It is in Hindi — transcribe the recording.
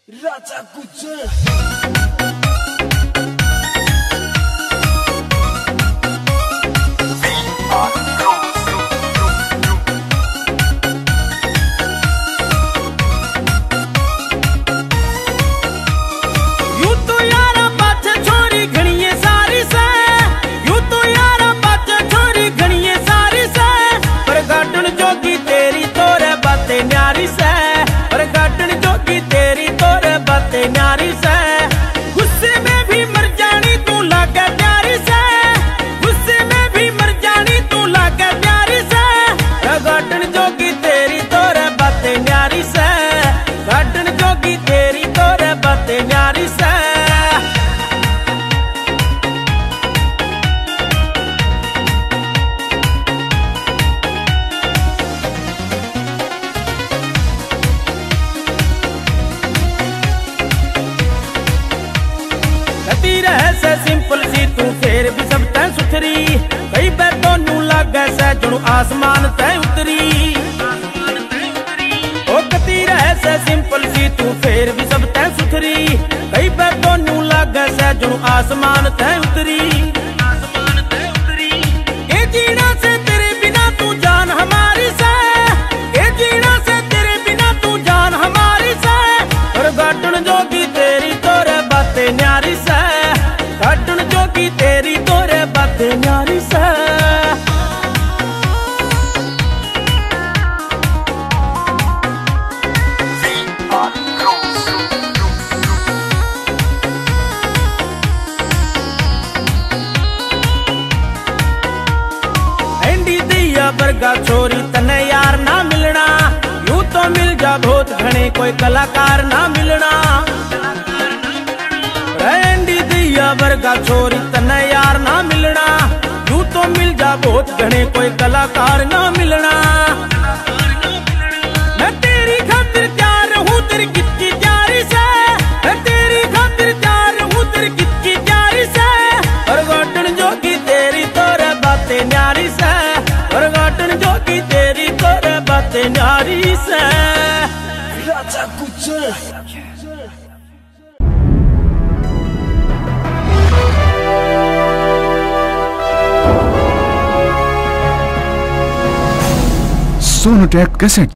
Raja Gujar. न्यारी से गुस्से में भी मर जानी तू लागे प्यारी से, गुस्से में भी मर जानी तू लागे प्यारी से। गार्डन जोगी तेरी तोरे बातें न्यारी से, गार्डन जोगी तेरी तोरे बातें न्यारी से। से सिंपल सी तू फेर भी सब तै सुथरी, कई बार तोनू लागे से जुणू आसमान तै उतरी। ओ कती रहे से सिंपल सी तू फेर भी सब तै सुथरी, कई बार तोनू लागे से जुणू आसमान तै उतरी। ए जीना से तेरे बिना तू जान हमारी से, ए जीना से तेरे बिना तू जान हमारी से। और गार्डन जोगी तेरी तोरे बातें न्यारी से, गार्डन जोगी तेरी तोरे बातें न्यारी से। एंडी दिया बरगा छोरी तने यार ना मिलना, यूं तो मिल जा बहुत घने कोई कलाकार ना मिलना। वर्गा छोरी तने यार ना मिलना, यूं तो मिल जा बहुत घने कोई कलाकार ना मिलना। मैं तेरी खातिर तैयार हूँ तेरी गीत की तैयारी से, मैं तेरी खातिर तैयार हूँ तेरी गीत की तैयारी से। और गार्डन जोगी तेरी तोरे बातें न्यारी से, और गार्डन जोगी तेरी तोरे बातें न्यारी से। Raja Gujar. सोनोटेक कैसेट।